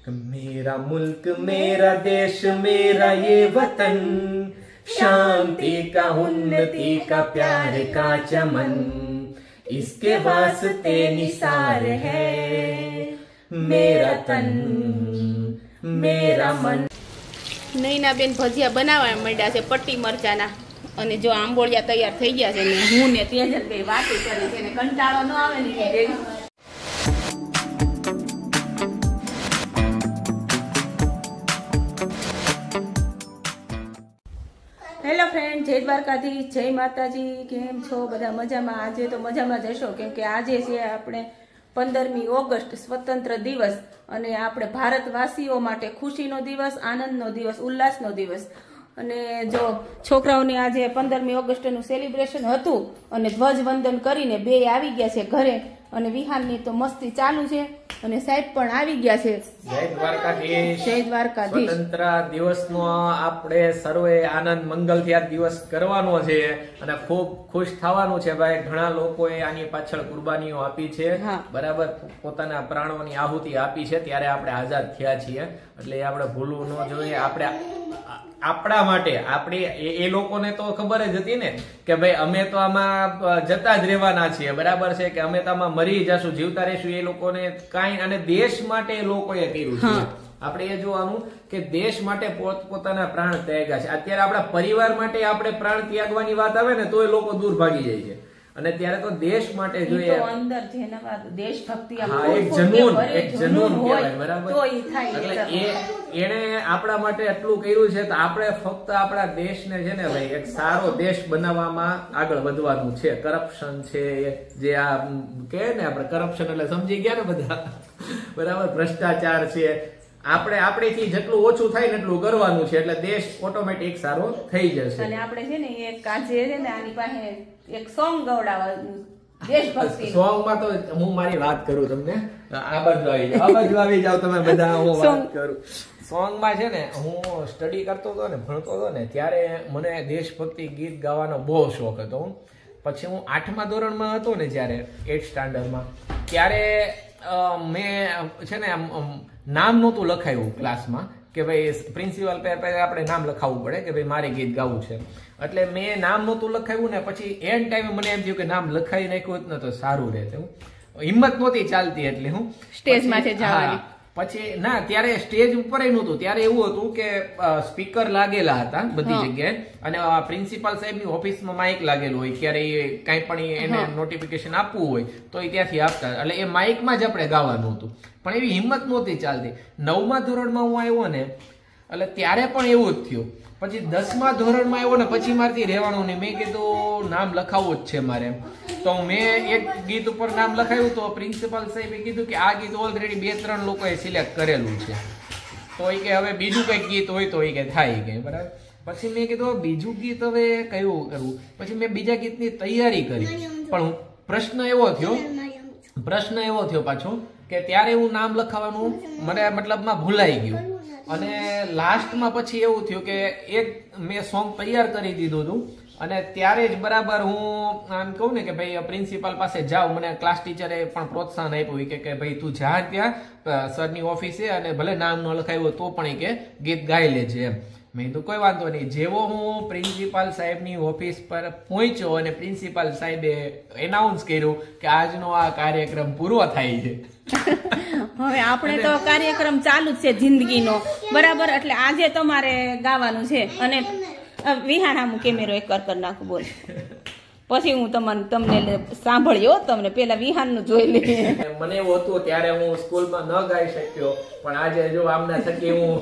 मेरा मुल्क मेरा देश मेरा ये वतन, शांति का उन्नति का प्यार का चमन, इसके वास्ते निसार है मेरा तन मेरा मन। નૈના બેન ભજીયા બનાવવા માંડ્યા છે પટ્ટી મરચાના, અને જો આંબોળિયા તૈયાર થઈ ગયા છે ને હું ને તેજલ બે વાતો કરી છે ને કંટાળો ન આવે ને હેલો ફ્રેન્ડ, જય દ્વારકાધીશ, જય માતાજી। કેમ છો બધા? મજામાં? આજે તો મજામાં જ હશો, કેમ કે આજે છે આપણે 15મી ઓગસ્ટ સ્વતંત્ર દિવસ, અને આપણે ભારતવાસીઓ માટે ખુશીનો દિવસ, આનંદનો દિવસ, ઉલ્લાસનો દિવસ। અને જો છોકરાઓને આજે 15મી ઓગસ્ટનું સેલિબ્રેશન હતું અને ધ્વજવંદન કરીને બે આવી ગયા છે ઘરે, અને વિહારની તો મસ્તી ચાલુ છે, અને સાહેબ પણ આવી ગયા છે। જય દ્વારકાધીશ, જય દ્વારકાધીશ। સ્વતંત્ર દિવસનો આપણે સર્વે આનંદ મંગલથી આ દિવસ કરવાનો છે અને ખૂબ ખુશ થવાનું છે ભાઈ। ઘણા લોકોએ આની પાછળ કુરબાનીઓ આપી છે, બરાબર, પોતાના પ્રાણોની આહુતિ આપી છે, ત્યારે આપણે આઝાદ થયા છીએ, એટલે આપણે ભૂલવું ન જોઈએ। આપણે આપણા માટે આપણી એ લોકોને તો ખબર જ હતી ને કે ભાઈ અમે તો આમાં જતા જ રહેવાના છીએ, બરાબર છે, કે અમે તો આમાં મરી જશું, જીવતા રહીશું, એ લોકોને કાંઈ, અને દેશ માટે એ લોકોએ કર્યું છે। આપણે એ જોવાનું કે દેશ માટે પોતાના પ્રાણ ત્યાગ્યા છે। અત્યારે આપણા પરિવાર માટે આપણે પ્રાણ ત્યાગવાની વાત આવે ને તો એ લોકો દૂર ભાગી જાય છે, અને ત્યારે તો દેશ માટે જોઈએ અંદર દેશભક્તિ એક જનૂન કહેવાય, બરાબર। એટલે એને આપણા માટે એટલું કર્યું છે, તો આપણે ફક્ત આપણા દેશને છે ને ભાઈ એક સારો દેશ બનાવવામાં આગળ વધવાનું છે। કરપ્શન છે જે આ કહે ને, આપણે કરપ્શન એટલે સમજી ગયા ને બધા, બરાબર, ભ્રષ્ટાચાર છે, આપણે આપણીથી જેટલું ઓછું થાય ને એટલું કરવાનું છે, એટલે દેશ ઓટોમેટિક સારો થઈ જશે। અને આપણે છે ને એક આજે છે ને આની પાસે એક સોંગ ગવડાવવાનું દેશભક્તિ સોંગમાં તો હું મારી વાત કરું તમને, આ બાજુ આવી જાવ તમે બધા, હું વાત કરું સોંગમાં છે ને, હું સ્ટડી કરતો હતો ને, ભણતો હતો ને, ત્યારે મને દેશભક્તિ ગીત ગાવાનો બહુ શોખ હતો। પછી હું 8મા ધોરણમાં હતો ને, જ્યારે 8th સ્ટાન્ડર્ડમાં, ત્યારે મેં છે ને નામ નહોતું લખાયું ક્લાસમાં, કે ભાઈ પ્રિન્સિપલ પહેલા આપણે નામ લખાવવું પડે કે ભાઈ મારે ગીત ગાવું છે, એટલે મેં નામ નહોતું લખાવ્યું ને, પછી એન્ડ ટાઈમે મને એમ થયું કે નામ લખાવી નાખ્યું ને તો સારું રહે, હિંમત નહોતી ચાલતી, એટલે હું સ્ટેજમાં છે જવાની। પછી ના, ત્યારે સ્ટેજ ઉપર નહોતું, ત્યારે એવું હતું કે સ્પીકર લાગેલા હતા બધી જગ્યાએ, અને પ્રિન્સિપાલ સાહેબની ઓફિસમાં માઇક લાગેલું હોય, ક્યારે કઈ પણ એને નોટિફિકેશન આપવું હોય તો એ ત્યાંથી આપતા, એટલે એ માઇકમાં જ આપણે ગાવાનું હતું, પણ એવી હિંમત નહોતી ચાલતી। 9મા ધોરણમાં હું આવ્યો ને, એટલે ત્યારે પણ એવું જ થયું। પછી 10મા ધોરણમાં આવ્યો ને, પછી મારથી રહેવાનું નહીં, મેં કીધું નામ લખાવવું જ છે મારે, તો મેં એક ગીત ઉપર નામ લખાવ્યું, તો પ્રિન્સિપાલ સાહેબે કીધું કે આ ગીત ઓલરેડી 2-3 લોકોએ સિલેક્ટ કરેલું છે, તો એ કે હવે બીજું કંઈક ગીત હોય તો એ કે થાય કે, બરાબર। પછી મેં કીધું બીજું ગીત હવે કયું કરવું, પછી મેં બીજા ગીતની તૈયારી કરી, પણ પ્રશ્ન એવો થયો પાછો કે ત્યારે હું નામ લખાવાનું મને મતલબમાં ભૂલાઈ ગયું, અને લાસ્ટમાં પછી એવું થયું કે એક મેં સોંગ તૈયાર કરી દીધું હતું, અને ત્યારે જ બરાબર હું આમ કહું ને કે ભાઈ પ્રિન્સિપાલ પાસે જાઉં, મને ક્લાસ ટીચરે પણ પ્રોત્સાહન આપ્યું કે ભાઈ તું જા ત્યાં સરની ઓફિસે, અને ભલે નામ ન લખાયું તો પણ કે ગીત ગાઈ લેજે એમ। મેં તો કોઈ વાંધો નહીં। જેવો હું પ્રિન્સિપાલ સાહેબની ઓફિસ પર પહોંચ્યો અને પ્રિન્સિપાલ સાહેબે એનાઉન્સ કર્યું કે આજનો આ કાર્યક્રમ પૂરો થાય છે, હવે આપણે તો કાર્યક્રમ ચાલુ જ છે જિંદગીનો, બરાબર, એટલે આજે તમારે ગાવાનું છે, અને વિહાણામાં કેમેરો એક કર નાખું, બોલ, પછી હું તમને સાંભળ્યો, તમને પેલા વિહાનનું જોઈ લે। મને એવું હતું ત્યારે હું સ્કૂલમાં ન ગાઈ શક્યો, પણ આજે જો આમના થકી હું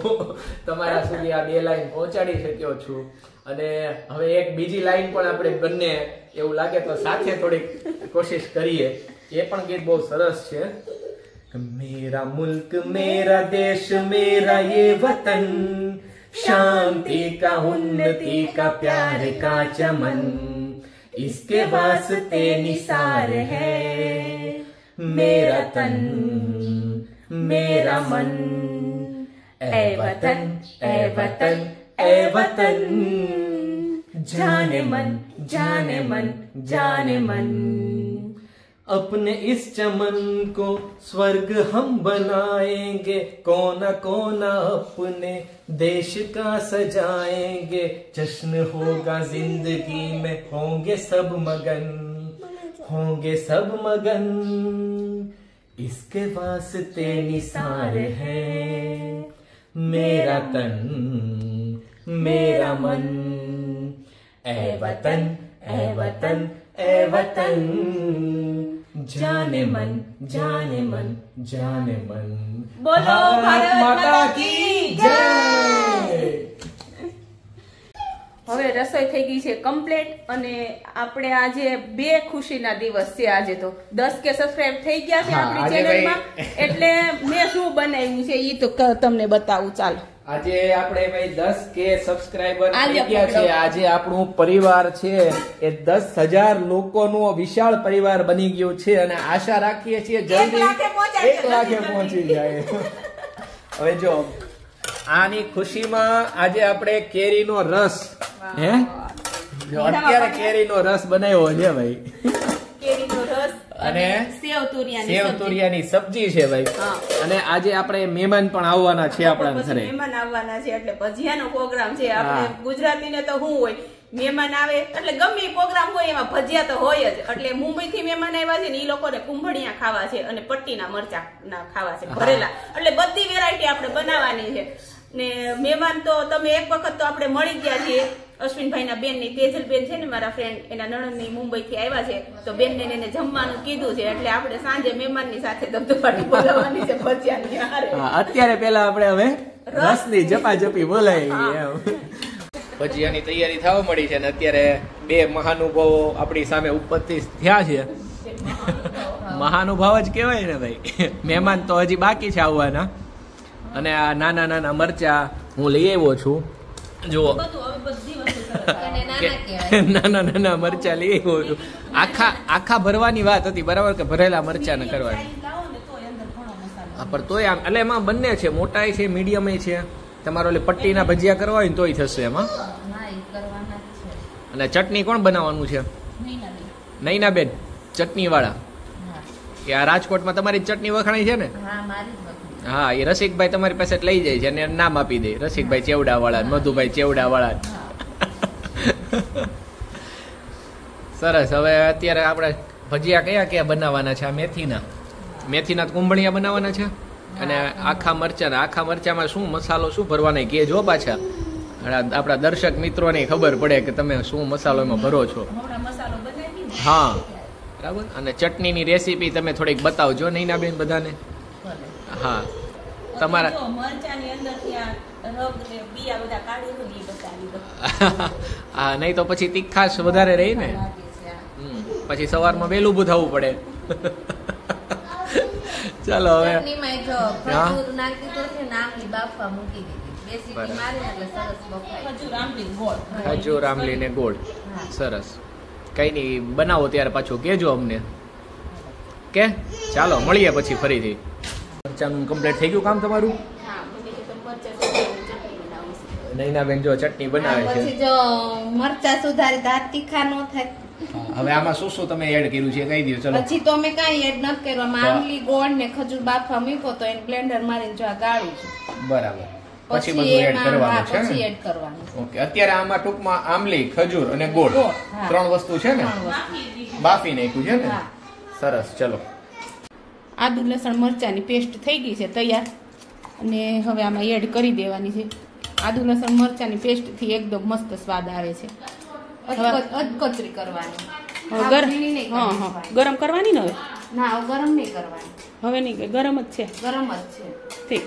તમારા સુધી આ 2 લાઈન પહોંચાડી શક્યો છું, અને હવે એક બીજી લાઈન પણ આપણે બંને એવું લાગે તો સાથે થોડીક કોશિશ કરીએ। એ પણ ગીત બહુ સરસ છે। મેરા મુલ્ક મેરા દેશ મેરા ये वतन, शांति का उन्नति का प्यार का चमन, इसके वास्ते निसार है मेरा तन मेरा मन, ए वतन ए वतन ए वतन, जाने मन जाने मन जाने मन, अपने इस चमन को स्वर्ग हम बनाएंगे, कोना कोना अपने देश का सजाएंगे, जश्न होगा जिंदगी में, होंगे सब मगन, होंगे सब मगन, इसके वास्ते निसार है मेरा तन मेरा मन, ए वतन ए वतन ए वतन, जाने मन जाने मन जाने मन। बोलो भारत माता की जय। હવે રસોઈ થઈ ગઈ છે કમ્પ્લીટ અને આપણે આજે 2 ખુશીના દિવસ છે। આજે તો 10K સબસ્ક્રાઇબ થઈ ગયા છે આપણી ચેનલમાં, એટલે મેં શું બનાવ્યું છે ઈ તો તમને બતાવું। ચાલો આજે આપણે ભાઈ 10K સબસ્ક્રાઇબર થઈ ગયા છે। આજે આપણું પરિવાર છે એ 10,000 લોકોનું વિશાળ પરિવાર બની ગયું છે અને આશા રાખીએ છીએ જલ્દી 1 લાખે પહોંચી જાય। હવે જો આની ખુશીમાં આજે આપણે કેરીનો રસ હે જો અત્યારે કેરીનો રસ બનાવ્યો છે ભાઈ, કેરીનો રસ અને સેવ તુરિયાની સબ્જી છે ભાઈ। અને આજે આપણે મહેમાન પણ આવવાના છે આપણા ઘરે, મહેમાન આવવાના છે એટલે ભજીયાનો પ્રોગ્રામ છે। આપણે ગુજરાતીને તો શું હોય, મહેમાન આવે એટલે ગમે પ્રોગ્રામ હોય એમાં ભજીયા તો હોય જ। એટલે મુંબઈ થી મહેમાન આવ્યા છે ને ઈ લોકોને કુંભળિયા ખાવા છે અને પટ્ટીના મરચા ના ખાવા છે ભરેલા, એટલે બધી વેરાયટી આપણે બનાવવાની છે। ને મહેમાન તો તમે એક વખત તો આપણે મળી ગયા છીએ, અશ્વિનભાઈ ના બેન ની તેજલબેન છે ને મારા ફ્રેન્ડ, એના નણંદની મુંબઈ થી આવ્યા છે, તો બેન ને એને જમવાનું કીધું છે, એટલે આપણે સાંજે મહેમાન ની સાથે ધબધબાટી બોલાવવાની છે ભજીયાની હારે। અત્યારે પેલા આપણે હવે રસ ની ઝપાઝપી બોલાવી એમ। ભજીયાની તૈયારી થવા મળી છે ને અત્યારે 2 મહાનુભાવો આપણી સામે ઉપસ્થિત થયા છે। મહાનુભાવ જ કહેવાય ને ભાઈ, મહેમાન તો હજી બાકી છે આવવાના। અને આ નાના નાના મરચા હું લઈ આવ્યો છું, જુઓ નાના નાના મરચા લઈ આવ્યો છું। આખા ભરવાની વાત હતી બરાબર, કે ભરેલા મરચા ને કરવાની, પણ તોય આમ એટલે એમાં બંને છે, મોટા છે મીડિયમ છે। તમારો એટલે પટ્ટીના ભજીયા કરવા હોય ને તોય થશે એમાં। અને ચટણી કોણ બનાવવાનું છે? નૈના બેન ચટણી વાળા, કે આ રાજકોટમાં તમારી ચટણી વખણાય છે ને? હા, એ રસિકભાઈ તમારી પાસે લઈ જાય છે અને નામ આપી દે, રસિકભાઈ ચેવડા વાળા, મધુભાઈ ચેવડા વાળા। સરસ। હવે અત્યારે આપણે ભજીયા કયા કયા બનાવવાના છે? આ મેથીના કુંભળિયા બનાવવાના છે અને આખા મરચામાં શું મસાલો શું ભરવાનો કે જો પાછા આપણા દર્શક મિત્રોને ખબર પડે કે તમે શું મસાલો એમાં ભરો છો। હા બરાબર। અને ચટણીની રેસીપી તમે થોડીક બતાવજો નૈના બેન બધાને। હા, તમારા હા, નહીં તો પછી તીખાશ વધારે રહી ને, પછી સવારમાં વહેલું બુધાવવું પડે। ચાલો હવે ખજૂર આમલી ને ગોળ, સરસ। કઈ નઈ બનાવો ત્યારે પાછું કેજો અમને, કે ચાલો મળીએ પછી ફરીથી। મરચાનું કમ્પ્લીટ થઈ ગયું કામ તમારું? નૈના બેન જો ચટણી બનાવે છે, જો મરચા સુધારી દાંત તીખા નો થાય। હવે આમાં શું શું તમે એડ કર્યું છે કહી દો? ચલો પછી તો અમે કઈ એડ નથી કર્યું, આમલી ગોળ ને ખજૂર બાફવા મૂકો તો એને બ્લેન્ડર મારીને જો આ ગાળું છું, બરાબર। પછી બધું એડ કરવાનું છે, પછી એડ કરવાનું। ઓકે, અત્યારે આમાં ટૂંકમાં આમલી ખજૂર અને ગોળ 3 વસ્તુ છે ને, બાફી નાખ્યું છે ને? સરસ। ચલો આદુ લસણ મરચાની પેસ્ટ થઈ ગઈ છે તૈયાર, અને હવે આમાં એડ કરી દેવાની છે। આદુ લસણ મરચાની પેસ્ટ થી એકદમ મસ્ત સ્વાદ આવે છે। અધકચરી કરવાની, ગરમ કરવાની ને? હવે ના, ગરમ નહીં કરવાની, હવે નહીં, ગરમ જ છે, ગરમ જ છે। ઠીક,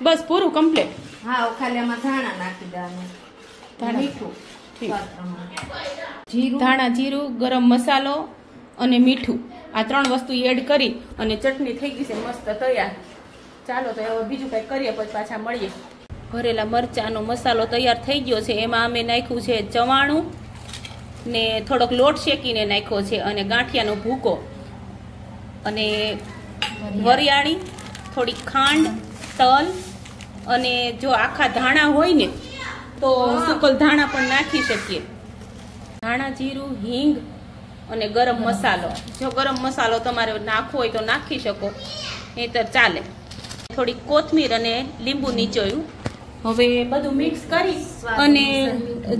બસ પૂરું કમ્પ્લીટ। હા, ખાલી આમાં ધાણા નાખી દેવાનું, મીઠું, ધાણા જીરું, ગરમ મસાલો અને મીઠું, આ 3 વસ્તુ એડ કરી અને ચટણી થઈ ગઈ છે મસ્ત તૈયાર। ચાલો તો હવે બીજું કંઈક કરીએ, પછી પાછા મળીએ। ભરેલા મરચાંનો મસાલો તૈયાર થઈ ગયો છે, એમાં અમે નાખ્યું છે ચવાણું ને થોડોક લોટ શેકીને નાખ્યો છે, અને ગાંઠિયાનો ભૂકો અને વરિયાળી, થોડી ખાંડ, તલ, અને જો આખા ધાણા હોય ને તો સુકલ ધાણા પણ નાખી શકીએ। ધાણા જીરું, હિંગ અને ગરમ મસાલો. જો ગરમ મસાલો તમારે નાખવો હોય તો નાખી શકો, નહીંતર ચાલે. થોડી કોથમીર અને લીંબુ નીચોયું. હવે બધું મિક્સ કરી અને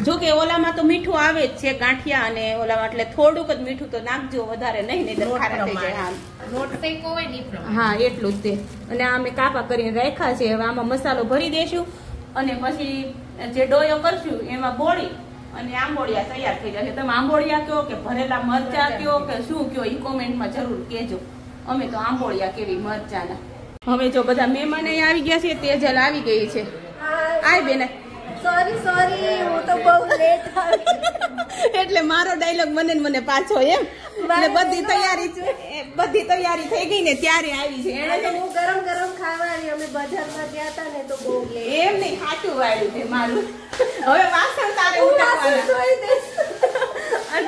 જો કે ઓલામાં તો મીઠું આવે જ છે ગાંઠિયા અને ઓલામાં, એટલે થોડુંક જ મીઠું તો નાખજો, વધારે નહીં ખારા થઈ જાય. હા એટલું જ તે. અને આ અમે કાપા કરીને રાખ્યા છે. હવે આમાં મસાલો ભરી દેશું અને પછી જે ડોયો કરશું એમાં બોળી અને આંબોળિયા તૈયાર થઈ જશે. તમે આંબોળિયા કયો કે ભરેલા મરચા કયો કે શું કયો એ કોમેન્ટમાં જરૂર કહેજો. અમે તો આંબોળિયા કેવી મરચાના. હવે જો બધા મહેમાન અહીં આવી ગયા છે, તેજલ આવી ગઈ છે. આય બેન. સોરી હું તો બહુ લેટ આવી. એટલે મારો ડાયલોગ મને પાછો એમ. એટલે બધી તૈયારી થઈ ગઈ ને ત્યારે આવી છે. એને હું ગરમ ખાવાની, અમે બજારમાં ગયા હતા ને તો બહુ લેટ. એમ નહીં, ખાટું વાળ્યું છે મારું. હવે વાસણ તારે ઉઠાવવાના.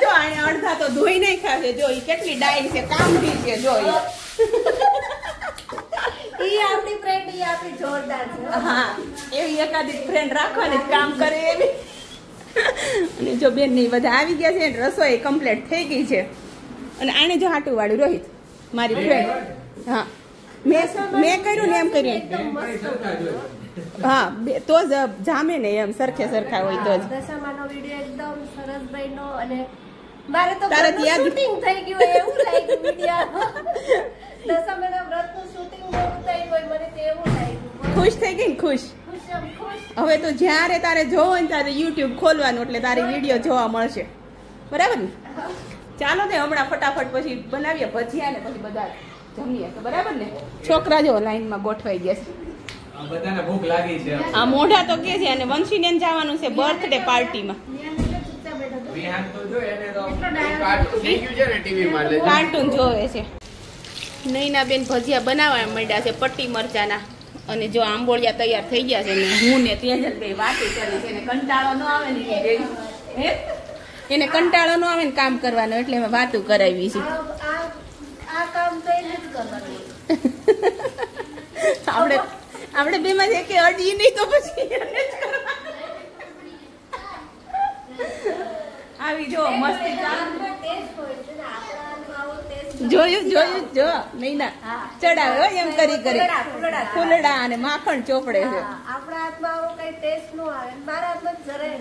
જો અડધા તો ધોઈ નહીં ખાશે. જો ઈ કેટલી ડાઈ છે, કામથી છે. જો ઈ આપણી ફ્રેન્ડ, ઈ આપણી જોરદાર છે. હા, એવી એકાદી ફ્રેન્ડ રાખવાની કામ કરે એવી. અને જો બેન ની બધા આવી ગયા છે, રસોઈ કમ્પ્લીટ થઈ ગઈ છે. અને આને જો હાટું વાળું રોહિત, મારી ફ્રેન્ડ. હા, મેં કર્યું ને એમ કર્યું. હા, તો જ જામે ને એમ, સરખા હોય તો જ. દશામાનો વિડિયો એકદમ સરસ બન્યો અને મારે તો તારે શૂટિંગ થઈ ગયું એવું લાગ્યું વિડિયો. દશામાના વ્રતનું શૂટિંગ જેવું થઈ ગયું, મને તો એવું લાગ્યું. ખુશ થઈ ગઈ ને? ખુશ. હવે તો જ્યારે તારે જોવો ને ત્યારે યુટ્યુબ ખોલવાનું, એટલે તારી વિડીયો જોવા મળશે. બરાબર ને? ચાલો ને હમણાં ફટાફટ પછી બનાવીએ ભજીયા ને પછી બધા જમીએ. તો બરાબર ને? છોકરા જો લાઈનમાં ગોઠવાઈ ગયા છે. બધાને ભૂખ લાગી છે. આ મોઢા તો કે છે. અને વંશીને જવાનું છે બર્થડે પાર્ટીમાં. કાર્ટૂન જોવે છે. નૈના બેન ભજીયા બનાવવા માંડ્યા છે પટ્ટી મરચાના. અને જો આંબોળિયા તૈયાર થઈ ગયા છે ને હું ને તેજલ બે વાતી કરી છે. એને કંટાળો ન આવે ને એને કંટાળો ન આવે ને કામ કરવાનો, એટલે અમે વાતું કરાવી છે. આ કામ તો એને જ કરવાનું. આપણે બે માં કે અડી નહીં તો પછી એને જ કરવાનું. આવી જો મસ્તી જોયું જો નૈના ચડાવે એમ કરી ફૂલડા અને માખણ ચોપડે છે. આપણા હાથમાં આવો કઈ ટેસ્ટ નો આવે, મારા હાથમાં જરાય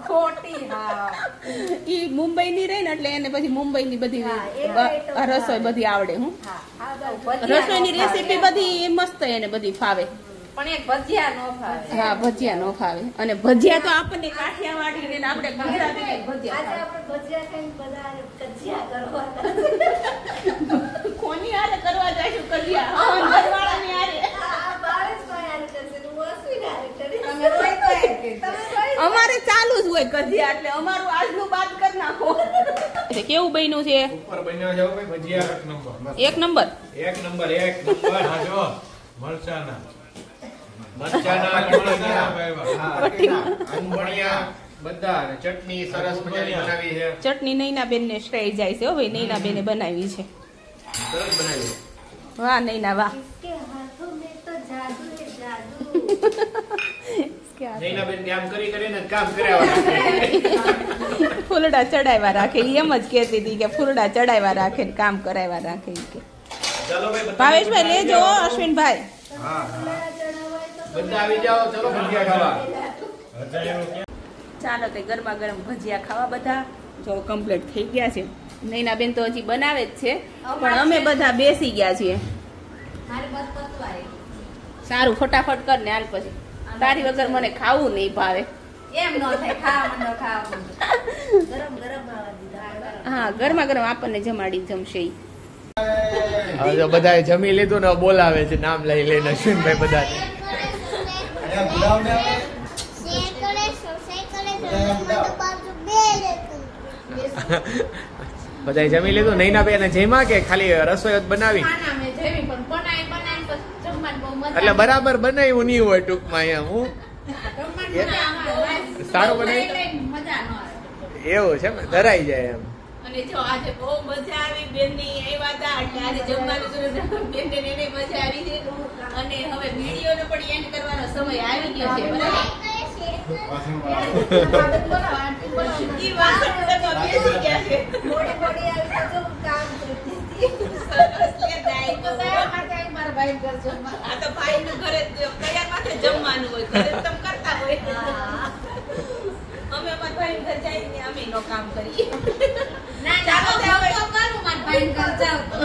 ખોટી. હા, ઈ મુંબઈ ની રહી ને એટલે એને પછી મુંબઈ ની બધી રસોઈ બધી આવડે. હું રસોઈ ની રેસીપી બધી મસ્ત એને બધી ફાવે, પણ એક ભજીયા નો ફાવે. હા, ભજીયા નો ફાવે. અને ભજીયા તો આપણને કાઠિયાવાડી ને આપણે ગુજરાતી ભજીયા. કોની હારે કરવા જઈશું કજિયા? ઘરવાળાની હારે. અમારે ચાલુ જ હોય કજિયા, એટલે અમારું આજનું બાદ કરી નાખો. કેવું બન્યું છે? ઉપર બન્યો છે ભાઈ ભજીયા એક નંબર. હા જો મરચાના બધા ચટણી સરસ મજાની બનાવી છે. ચટણી નૈના બેન ને સ્ટ્રેટ જાય છે. હો ભાઈ, નૈના બેને બનાવી છે. સરસ બનાવી. વાહ નૈના વાહ. નૈનાબેન કામ કરીને કામ કર્યા ફૂલડા ચડાવ્યા રાખે. એમ જ કહેતી હતી કે ફૂલડા ચડાવ્યા રાખે ને કામ કરાવ્યા રાખે. ચાલો ભાઈ ભાવેશભાઈ લેજો. અશ્વિનભાઈ બધા આવી જાઓ. ચલો ભજીયા ખાવા. ચાલો તે ગરમા ગરમ ભજીયા ખાવા બધા. જો કમ્પ્લીટ થઈ ગયા છે. નૈના બેન તો હજી બનાવે જ છે, પણ અમે બધા બેસી ગયા છીએ. સારું, ફટાફટ કર ને હાલ. પછી તારી વગર મને ખાવું નહીં ભાવે. એમ નો થાય, ખાવા. હા, ગરમા ગરમ આપણને જમાડી જમશે. જો બધા જમી લીધું ને બોલાવે છે, નામ લઈ લઈને અશ્વિનભાઈ બધા. બધા જમી લીધું. નૈના બેન જમ્યા કે ખાલી રસોઈ બનાવી? એટલે બરાબર બનાવ્યું નહીં હોય ટૂંકમાં. એમ હું સારું બનાવી એવું છે ને, ધરાઈ જાય એમ. અને જો આજે બહુ મજા આવી. બેન ની આવ્યા હતા એટલે આજે જમવાનું બેન ને એને મજા આવી છે. અને હવે વિડીયો નો પણ એન્ડ કરવાનો સમય આવી ગયો છે. બરાબર, ઈ વાસણ બેસી ગયા છે. મોડી મોડી આવી તો જો કામ કરતી હતી. સરસ લે દાઈ તો તૈયાર માટે આવી મારા ભાઈ કરજો. આ તો ભાઈનું ઘરે તૈયાર માથે જમવાનું હોય, ઘરે તો તમે કરતા હોય. હા. અમે અમારા ભાઈ ઘર જઈને અમે નો કામ કરીએ. ના ચાલો તો કરું મારા ભાઈ ઘર જાવ તો.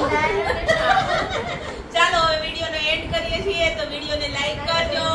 ચાલો હવે વિડીયોનો એન્ડ કરીએ છીએ. તો વિડીયોને લાઈક કરજો,